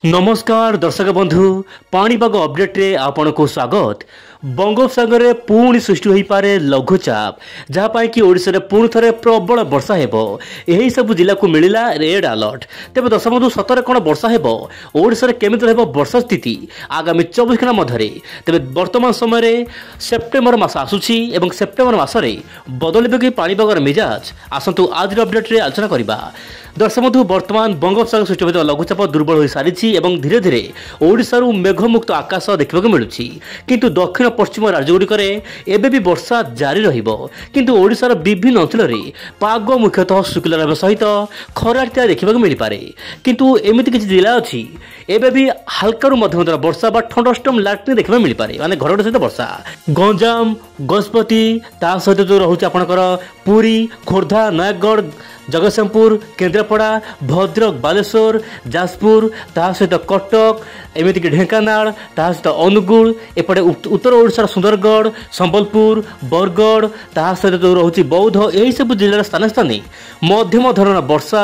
नमस्कार दर्शक बंधु पाणीपाग अपडेट रे आपण को स्वागत। बंगोपसागर में पुणी सृष्टि हो पारे लघुचाप जहाँपाई कि ओडिशा रे पुणी थरे प्रबल वर्षा हेबो। एही सब जिला को मिलिला रेड अलर्ट। तेबे दर्शक बंधु सतरे कोन वर्षा हेबो, ओडिशा रे केमिति रहबो वर्षा स्थिति आगामी 24 घंटा मध्यरे। तेबे वर्तमान समय रे सेप्टेम्बर मास आसुछि एवं सेप्टेम्बर मास रे बदलिबे कि पाणीपागर मिजाज आसंतु आज अपडेट रे आलोचना करिबा। दर्शक बंधु वर्तमान बंगोपसागर सृष्टि होता लघुचाप दुर्बल हो सारी एवं धीरे धीरे ओडिशा मेघमुक्त आकाश देखा मिलूँ, किंतु दक्षिण पश्चिम राज्यगुड़िक एवं भी वर्षा जारी रहिबो। किंतु ओडिशार विभिन्न अंचल में पाग मुख्यतः शुक्ला रहा सहित खराटिया देखा मिल पारे। किंतु एमती किसी जिला अच्छी एवं भी हल्का मध्यम वर्षा बा ठंडस्टम लाटनी देखा मिल पारे, माने घड़घड़ी सहित वर्षा। गंजाम गजपति ता सहित जो रोचे आपणकर पुरी खोर्धा नयागढ़ जगतसिंहपुर केन्द्रापड़ा भद्रक बालेश्वर जाजपुर ता सहित कटक एमतीक ढेंकानाल ता सहित अनुगुल एपटे उत्तर ओडिशार सुंदरगढ़ संबलपुर बरगढ़ ता सहित जो रोचे बौद्ध यही सब जिलार स्थान स्थानी मध्यम धरण वर्षा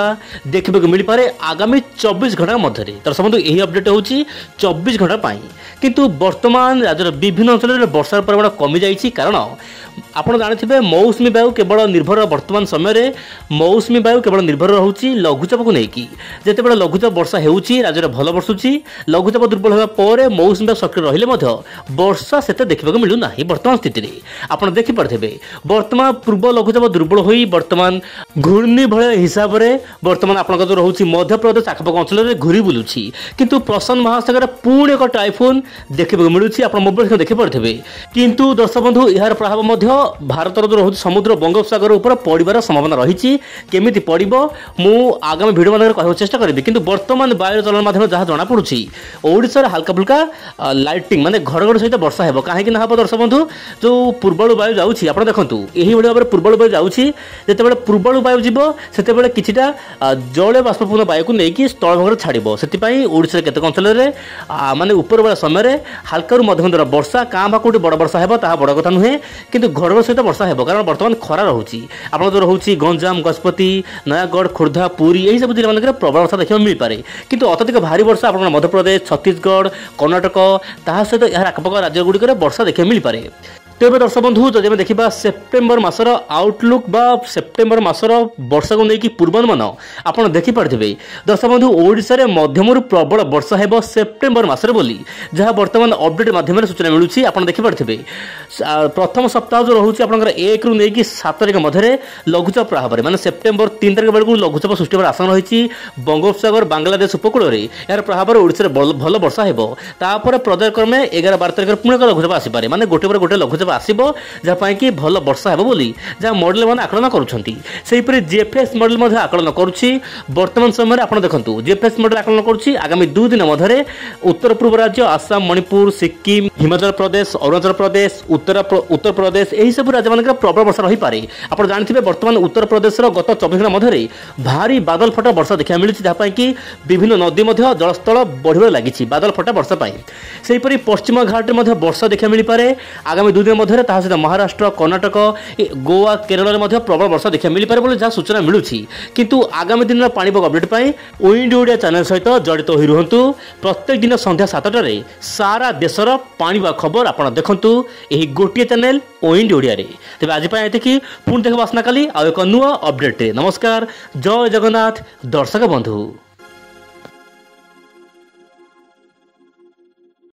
देखा मिल पारे आगामी 24 घंटा मध्य। दर्शक बंधु यही अपडेट होची 24 घंटा पाई। किंतु वर्तमान राज्यर विभिन्न अंचल में वर्षार परिमाण कमी जाइए, कारण आपड़ जानते मौसुमी वायु केवल निर्भर वर्तमान समय मौसुमी वायु केवल निर्भर रोचे लघुचाप को लेकिन जितेबाला लघुचाप वर्षा होउची राज्य भल बर्षुची, लघुचाप दुर्बल होगा मौसुमी वायु सक्रिय रहिले वर्षा से देखा मिलू ना। वर्तमान स्थिति में आप देखिपे वर्तमान पूर्व लघुचाप दुर्बल हो वर्तमान घूर्णी भय हिसाब से वर्तमान आप रोचे मध्य प्रदेश आखपाख अंचल में घूरी बुलूची, किंतु प्रशांत महासागर पुणी एक टाइफोन देखा मिलूँ आप मोबाइल देखिपे। किंतु दर्शक बंधु यार प्रभाव भारत जो रोचे समुद्र बंगोपसागर ऊपर पड़ार संभावना रही। केमिति पड़िबो मु आगामी वीडियो माध्यम कहवा चेष्टा करी। किंतु वर्तमान वायु चलन माध्यम जहाँ जना पड़ुछि ओडिशा हल्का फुल्का लाइटिंग माने घड़घड़ सहित वर्षा हेबो। काहेकि ना हम दर्शक बंधु जो पूर्वालु वायु जाउछि आपण देखंतु एही भली भाबरे पूर्वालु वायु जाउछि, जेतेबेले पूर्वालु वायु जिवो सेतेबेले किछिटा जल बाष्पपूर्ण वायु को नेकी स्थल भागरे छाड़िबो। सेति पई ओडिशा केतेक अंचल रे माने ऊपर वाला समय रे हल्का रु मध्यम दर वर्षा कां भा कोटी बड़ वर्षा हेबो ताहा बड़ कथा नुहे, किंतु घड़घड़ सहित वर्षा हेबो कारण वर्तमान खरा रहुछि। आपण जो रहुछि गंजाम गजपति नयागढ़ खोर्धा पुरी यही सब जिला मानक प्रबल वर्षा देखा मिल पारे। किंतु अत्यधिक भारी वर्षा आप मध्यप्रदेश छत्तीसगढ़ कर्णाटक ता सहित यार आखपाख राज्य गुड़िक वर्षा देखा मिल पारे। तेज दर्शक बंधु जब आम देखा सेप्टेम्बर मासर आउटलुक बा सेप्टेम्बर मासर वर्षा को लेकिन पूर्वानुमान आप देखिपे। दर्शक बंधु ओडिशा रे मध्यम प्रबल वर्षा हेबो सेप्टेम्बर मासरे बोली जहाँ वर्तमान अपडेट माध्यम सूचना मिलूँ। आप देखिपे प्रथम सप्ताह जो रोचे आप 1 रु 7 तारिख मध्य लघुचाप प्रभाव में माने सेप्टेम्बर 3 तारिख बेलू लघुचाप सृष्टि होकर आशंका रही। बंगोपसागर बांग्लादेश उपकूल में यार प्रभाव में ओडिशा भल वर्षा हेबो। तापर पर्यायक्रमे 11-12 तारिख पुणी लघुचाप आसीपे, माने गोटे पर गोटे लघुचाप आसीबो जहाँ कि भल वर्षा हेबो बोली जहाँ मॉडल मैंने आकलन करुछंती। सेहीपरि जीएफएस मॉडल मध्य आकलन करुछि। वर्तमान समय आप देखंतु जीएफएस मॉडल आकलन करुछि आगामी 2 दिन मध्य उत्तर पूर्व राज्य आसाम मणिपुर सिक्किम हिमाचल प्रदेश अरुणाचल प्रदेश उत्तर प्रदेश यही सब राज्य मान प्रबल वर्षा रही पारे। आप जानते वर्तमान उत्तर प्रदेश गत 24 घंटा मध्य भारी बादल फटा वर्षा देखा मिलूँ, जहाँ कि विभिन्न नदी जलस्तर बढ़वे लगी बादल फटा वर्षा पाई। सेहीपरि पश्चिम घाट में वर्षा देखा मिल पारे आगामी 2 दिन मध्य सहित महाराष्ट्र कर्णाटक गोवा केरल में प्रबल वर्षा देखा मिल पारे जहाँ सूचना मिलूँ। किंतु आगामी दिन पाणीपाग अपडेट पाई ओइंड ओडिया चैनल सहित जड़ित हो रुहतु। प्रत्येक दिन संध्या 7टारे सारा देशर पाणीपाग खबर आप देखंतु एही गोटे चैनल ओइंड ओडिया रे। तेज आज ये पुणी देखा आसना काली आउ एक नुआ अपडेट। नमस्कार, जय जगन्नाथ दर्शक बंधु।